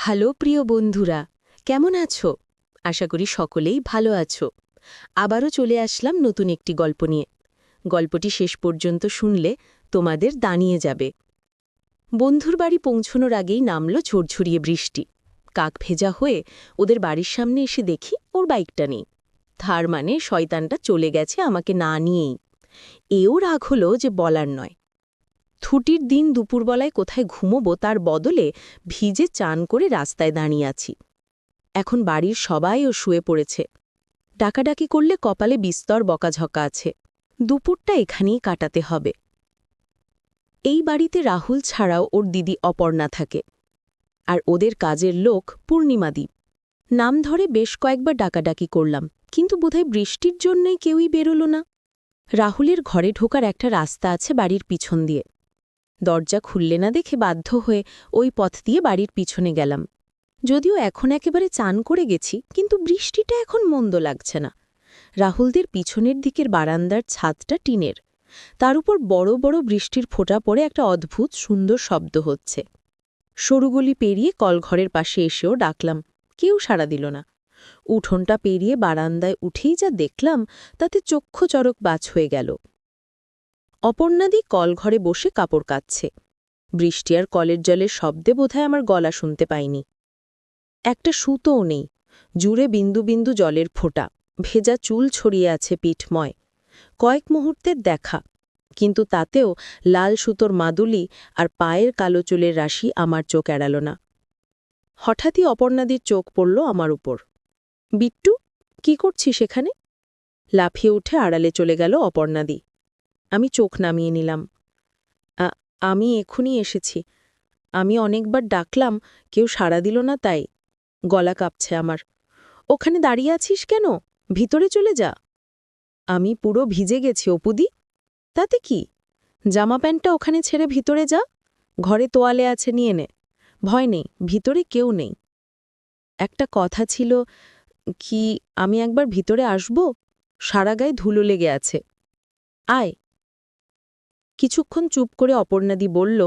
Hello প্রিয় বন্ধুরা, কেমন আছো? আশা করি সকলেই ভালো আছো। আবারও চলে আসলাম নতুন একটি গল্প নিয়ে। গল্পটি শেষ পর্যন্ত শুনলে তোমাদের দাঁড়িয়ে যাবে। বন্ধুর বাড়ি পৌঁছনোর আগেই নামল ঝরঝরিয়ে বৃষ্টি। কাক ভেজা হয়ে ওদের বাড়ির সামনে এসে দেখি ওর বাইকটা নেই। তার মানে শয়তানটা চলে গেছে আমাকে না নিয়েই। এও রাগ হলো যে বলার নয়। ছুটির দিন দুপুরবেলায় কোথায় ঘুমোবো তার বদলে ভিজে চান করে রাস্তায় দাঁড়িয়ে আছি। এখন বাড়ির সবাইও শুয়ে পড়েছে। ডাকাডাকি করলে কপালে বিস্তর বকাঝকা আছে। দুপুরটা এখানেই কাটাতে হবে। এই বাড়িতে রাহুল ছাড়াও ওর দিদি অপর্ণা থাকে, আর ওদের কাজের লোক পূর্ণিমাদি। নাম ধরে বেশ কয়েকবার ডাকাডাকি করলাম, কিন্তু বোধহয় বৃষ্টির জন্যই কেউই বেরোল না। রাহুলের ঘরে ঢোকার একটা রাস্তা আছে বাড়ির পিছন দিয়ে। দরজা খুললে না দেখে বাধ্য হয়ে ওই পথ দিয়ে বাড়ির পিছনে গেলাম। যদিও এখন একেবারে চান করে গেছি, কিন্তু বৃষ্টিটা এখন মন্দ লাগছে না। রাহুলদের পিছনের দিকের বারান্দার ছাদটা টিনের, তার উপর বড় বড় বৃষ্টির ফোঁটা পড়ে একটা অদ্ভুত সুন্দর শব্দ হচ্ছে। সরুগলি পেরিয়ে কলঘরের পাশে এসেও ডাকলাম, কেউ সাড়া দিল না। উঠোনটা পেরিয়ে বারান্দায় উঠেই যা দেখলাম তাতে চক্ষু চরক বাজ হয়ে গেল। অপর্ণাদি কলঘরে বসে কাপড় কাচ্ছে। বৃষ্টি আর কলের জলের শব্দে বোধহয় আমার গলা শুনতে পাইনি। একটা সুতোও নেই, জুড়ে বিন্দু বিন্দু জলের ফোঁটা, ভেজা চুল ছড়িয়ে আছে পিঠময়। কয়েক মুহূর্তের দেখা, কিন্তু তাতেও লাল সুতোর মাদুলি আর পায়ের কালো চুলের রাশি আমার চোখ এড়াল না। হঠাৎই অপর্ণাদির চোখ পড়ল আমার উপর। বিট্টু, কি করছিস সেখানে? লাফিয়ে উঠে আড়ালে চলে গেল অপর্ণাদি। আমি চোখ নামিয়ে নিলাম। আমি এখুনি এসেছি। আমি অনেকবার ডাকলাম, কেউ সাড়া দিল না, তাই। গলা কাঁপছে আমার। ওখানে দাঁড়িয়ে আছিস কেন? ভিতরে চলে যা। আমি পুরো ভিজে গেছি অপুদি। তাতে কি? জামা প্যান্টটা ওখানে ছেড়ে ভিতরে যা। ঘরে তোয়ালে আছে, নিয়ে নে। ভয় নেই, ভিতরে কেউ নেই। একটা কথা ছিল কি, আমি একবার ভিতরে আসব? সারা গায়ে ধুলো লেগে আছে। আয়। কিছুক্ষণ চুপ করে অপর্ণাদি বলল।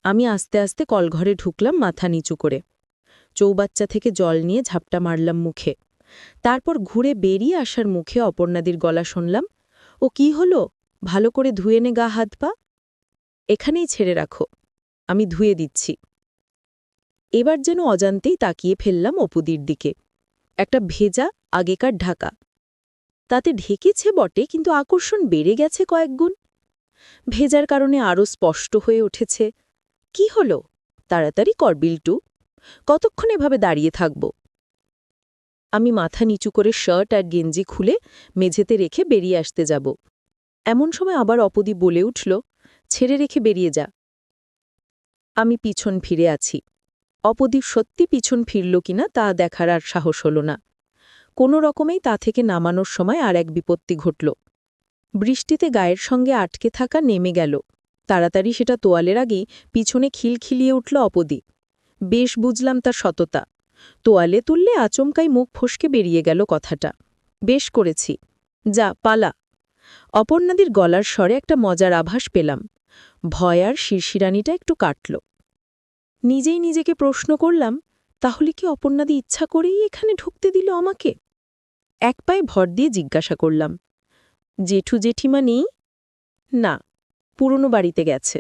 আমি আস্তে আস্তে কলঘরে ঢুকলাম মাথা নিচু করে। চৌবাচ্চা থেকে জল নিয়ে ঝাপটা মারলাম মুখে। তারপর ঘুরে বেরিয়ে আসার মুখে অপর্ণাদির গলা শুনলাম, ও কি হলো? ভালো করে ধুয়ে নে গা হাত পা। এখানেই ছেড়ে রাখো, আমি ধুয়ে দিচ্ছি। এবার যেন অজান্তেই তাকিয়ে ফেললাম অপুদির দিকে। একটা ভেজা আগেকার ঢাকা। তাতে ঢেকেছে বটে, কিন্তু আকর্ষণ বেড়ে গেছে কয়েকগুণ। ভেজার কারণে আরও স্পষ্ট হয়ে উঠেছে। কি হলো? তাড়াতাড়ি কর বিল্টু, কতক্ষণ এভাবে দাঁড়িয়ে থাকব? আমি মাথা নিচু করে শার্ট আর গেঞ্জি খুলে মেঝেতে রেখে বেরিয়ে আসতে যাব। এমন সময় আবার অপদি বলে উঠল, ছেড়ে রেখে বেরিয়ে যা। আমি পিছন ফিরে আছি। অপদি সত্যি পিছন ফিরল কিনা তা দেখার আর সাহস হল না। কোনো রকমেই তা থেকে নামানোর সময় আর এক বিপত্তি ঘটল। বৃষ্টিতে গায়ের সঙ্গে আটকে থাকা নেমে গেল। তাড়াতাড়ি সেটা তোয়ালের আগেই পিছনে খিলখিলিয়ে উঠল অপদি। বেশ বুঝলাম তার সততা। তোয়ালে তুললে আচমকাই মুখ ফসকে বেরিয়ে গেল কথাটা। বেশ করেছি, যা পালা। অপর্ণাদির গলার স্বরে একটা মজার আভাস পেলাম। ভয় আর শিরশিরানিটা একটু কাটল। নিজেই নিজেকে প্রশ্ন করলাম, তাহলে কি অপর্ণাদি ইচ্ছা করেই এখানে ঢুকতে দিল আমাকে? এক পায়ে ভর দিয়ে জিজ্ঞাসা করলাম, জেঠু জেঠিমা নেই? না, পুরনো বাড়িতে গেছে।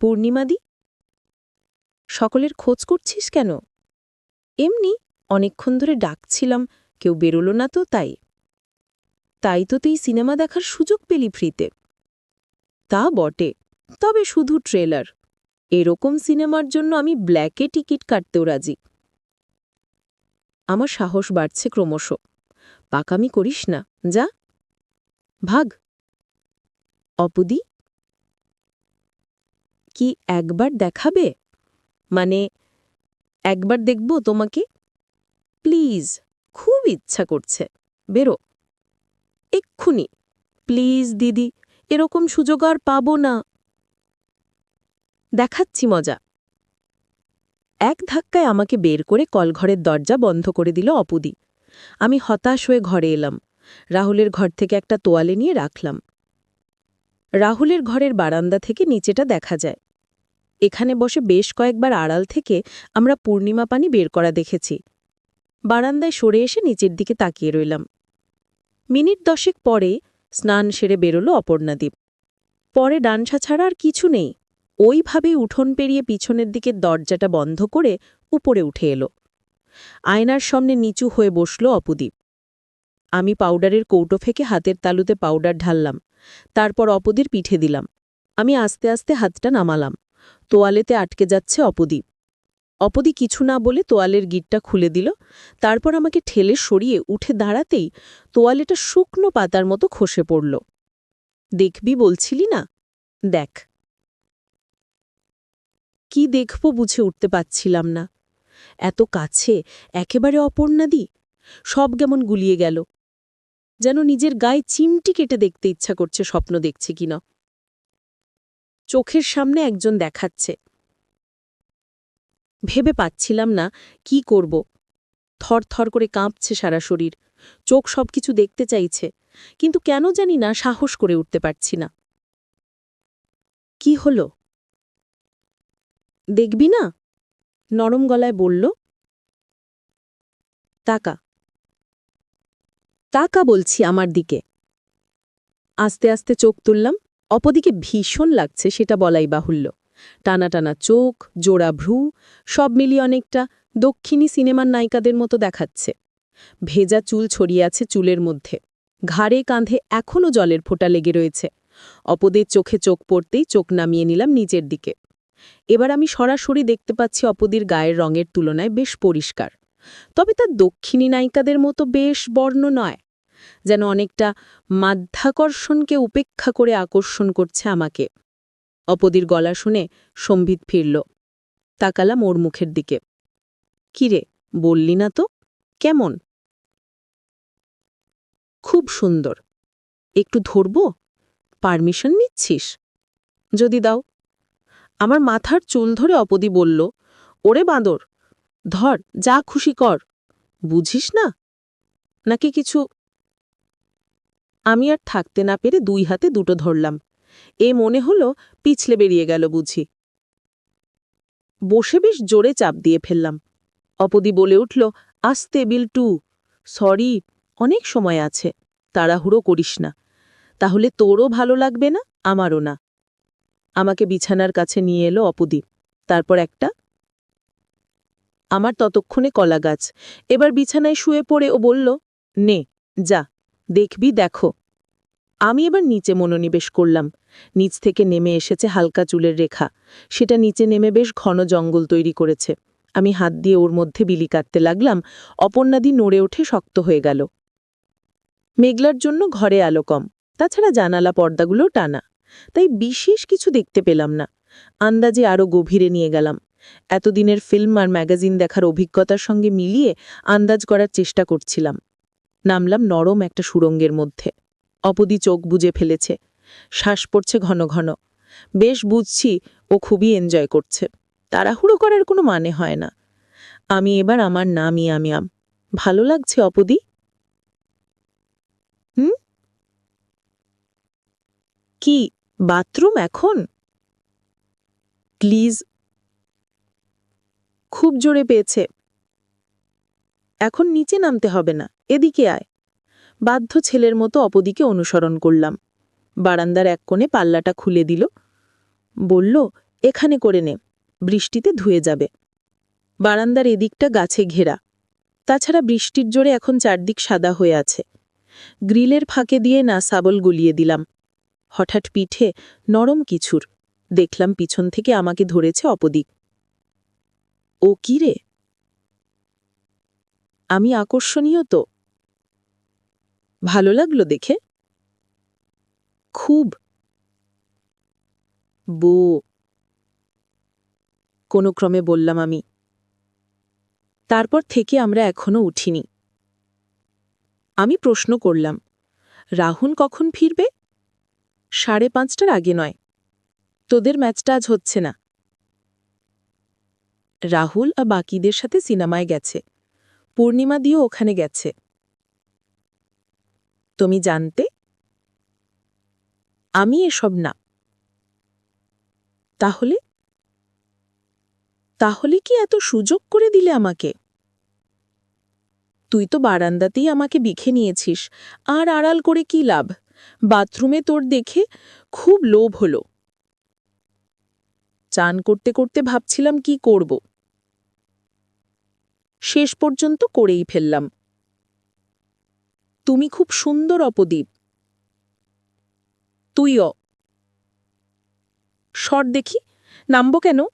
পূর্ণিমাদি? সকলের খোঁজ করছিস কেন? এমনি, অনেকক্ষণ ধরে ডাকছিলাম, কেউ বেরোল না তো, তাই। তাই তো তুই সিনেমা দেখার সুযোগ পেলি ফ্রিতে। তা বটে, তবে শুধু ট্রেলার। এরকম সিনেমার জন্য আমি ব্ল্যাকে টিকিট কাটতেও রাজি। আমার সাহস বাড়ছে ক্রমশ। পাকামি করিস না, যা ভাগ। অপুদি, কি একবার দেখাবে? মানে, একবার দেখব তোমাকে? প্লিজ, খুব ইচ্ছা করছে। বেরো এক্ষুনি। প্লিজ দিদি, এরকম সুযোগ আর পাব না। দেখাচ্ছি মজা। এক ধাক্কায় আমাকে বের করে কলঘরের দরজা বন্ধ করে দিল অপুদি। আমি হতাশ হয়ে ঘরে এলাম। রাহুলের ঘর থেকে একটা তোয়ালে নিয়ে রাখলাম। রাহুলের ঘরের বারান্দা থেকে নিচেটা দেখা যায়। এখানে বসে বেশ কয়েকবার আড়াল থেকে আমরা পূর্ণিমা পানি বের করা দেখেছি। বারান্দায় সরে এসে নিচের দিকে তাকিয়ে রইলাম। মিনিট 10 পরে স্নান সেরে বেরোল অপর্ণাদীপ। পরে ডানসা ছাড়া আর কিছু নেই। ওইভাবেই উঠোন পেরিয়ে পিছনের দিকের দরজাটা বন্ধ করে উপরে উঠে এলো। আয়নার সামনে নিচু হয়ে বসল অপুদীপ। আমি পাউডারের কৌটো ফেকে হাতের তালুতে পাউডার ঢাললাম, তারপর অপুদীর পিঠে দিলাম। আমি আস্তে আস্তে হাতটা নামালাম। তোয়ালেতে আটকে যাচ্ছে অপুদীপ। অপদি কিছু না বলে তোয়ালের গিঁটটা খুলে দিল, তারপর আমাকে ঠেলে সরিয়ে উঠে দাঁড়াতেই তোয়ালেটা শুকনো পাতার মতো খসে পড়ল। দেখবি বলছিলি না? দেখ। কি দেখব বুঝে উঠতে পারছিলাম না। এত কাছে, একেবারে অপর্ণাদি। সব কেমন গুলিয়ে গেল, যেন নিজের গায়ে চিমটি কেটে দেখতে ইচ্ছা করছে স্বপ্ন দেখছি কিনা। চোখের সামনে একজন দেখাচ্ছে, ভেবে পাচ্ছিলাম না কি করব। থরথর করে কাঁপছে সারা শরীর, চোখ সবকিছু দেখতে চাইছে, কিন্তু কেন জানি না সাহস করে উঠতে পারছি না। কি হলো? দেখবি না? নরম গলায় বলল। তাকা, তাকা বলছি আমার দিকে। আস্তে আস্তে চোখ তুললাম। অপদিকে ভীষণ লাগছে সেটা বলাই বাহুল্য। টানা টানা চোখ, জোড়া ভ্রু, সব মিলিয়ে অনেকটা দক্ষিণী সিনেমার নায়িকাদের মতো দেখাচ্ছে। ভেজা চুল ছড়িয়ে আছে চুলের মধ্যে, ঘাড়ে কাঁধে এখনও জলের ফোঁটা লেগে রয়েছে। অপদের চোখে চোখ পড়তেই চোখ নামিয়ে নিলাম নিচের দিকে। এবার আমি সরাসরি দেখতে পাচ্ছি অপদির গায়ের রঙের তুলনায় বেশ পরিষ্কার, তবে তার দক্ষিণী নায়িকাদের মতো বেশ বর্ণ নয়, যেন অনেকটা মাধ্যাকর্ষণকে উপেক্ষা করে আকর্ষণ করছে আমাকে। অপদির গলা শুনে সম্বিত ফিরল। তাকালাম ওর মুখের দিকে। কিরে, বললি না তো? কেমন? খুব সুন্দর। একটু ধরব? পারমিশন নিচ্ছিস? যদি দাও। আমার মাথার চুল ধরে অপদি বলল, ওরে বাঁদর, ধর, যা খুশি কর। বুঝিস না নাকি কিছু? আমি আর থাকতে না পেরে 2 হাতে দুটো ধরলাম। এ মনে হলো পিছলে বেরিয়ে গেল বুঝি। বসে বেশ জোরে চাপ দিয়ে ফেললাম। অপদি বলে উঠল, আস্তে বিল্টু, সরি, অনেক সময় আছে, তাড়াহুড়ো করিস না, তাহলে তোরও ভালো লাগবে না, আমারও না। আমাকে বিছানার কাছে নিয়ে এলো অপদি। তারপর একটা আমার ততক্ষণে কলা গাছ। এবার বিছানায় শুয়ে পড়ে ও বলল, নে, যা, দেখবি, দেখো। আমি এবার নিচে মনোনিবেশ করলাম। নিচ থেকে নেমে এসেছে হালকা চুলের রেখা, সেটা নিচে নেমে বেশ ঘন জঙ্গল তৈরি করেছে। আমি হাত দিয়ে ওর মধ্যে বিলি কাটতে লাগলাম। অপর্ণাদি নড়ে ওঠে শক্ত হয়ে গেল। মেঘলার জন্য ঘরে আলো কম, তাছাড়া জানালা পর্দাগুলো টানা, তাই বিশেষ কিছু দেখতে পেলাম না। আন্দাজে আরও গভীরে নিয়ে গেলাম। এতদিনের ফিল্ম আর ম্যাগাজিন দেখার অভিজ্ঞতার সঙ্গে মিলিয়ে আন্দাজ করার চেষ্টা করছিলাম। নামলাম নরম একটা সুড়ঙ্গের মধ্যে। অপদি চোখ বুজে ফেলেছে, শ্বাস পড়ছে ঘন ঘন। বেশ বুঝছি ও খুবই এনজয় করছে। তাড়াহুড়ো করার কোনো মানে হয় না। আমি এবার আমার নাম ইয়ামিয়াম। ভালো লাগছে অপদি? হুম? কি, বাথরুম এখন? প্লিজ। খুব জোরে পেয়েছে। এখন নিচে নামতে হবে না, এদিকে আয়। বাধ্য ছেলের মতো অপদিকে অনুসরণ করলাম। বারান্দার এক কোণে পাল্লাটা খুলে দিল। বলল, এখানে করে নে, বৃষ্টিতে ধুয়ে যাবে। বারান্দার এদিকটা গাছে ঘেরা, তাছাড়া বৃষ্টির জোরে এখন চারদিক সাদা হয়ে আছে। গ্রিলের ফাঁকে দিয়ে না সাবল গুলিয়ে দিলাম। হঠাৎ পিঠে নরম কিছুর দেখলাম, পিছন থেকে আমাকে ধরেছে অপদি। ও কি রে? আমি আকর্ষণীয় তো? ভালো লাগলো দেখে? খুব। বো, কোনো ক্রমে বললাম আমি। তারপর থেকে আমরা এখনো উঠিনি। আমি প্রশ্ন করলাম, রাহুল কখন ফিরবে? 5:30টার আগে নয়। তোদের ম্যাচটা আজ হচ্ছে না। রাহুল আর বাকিদের সাথে সিনেমায় গেছে। পূর্ণিমা দিও ওখানে গেছে। তুমি জানতে? আমি এসব না। তাহলে? তাহলে কি এত সুযোগ করে দিলে আমাকে? তুই তো বারান্দাতেই আমাকে বিখে নিয়েছিস, আর আড়াল করে কি লাভ? বাথরুমে তোর দেখে খুব লোভ হলো। চান করতে করতে ভাবছিলাম কি করব, শেষ পর্যন্ত করেই ফেললাম। তুমি খুব সুন্দর অপদীপ। তুইও। সর দেখি, নামবো কেন?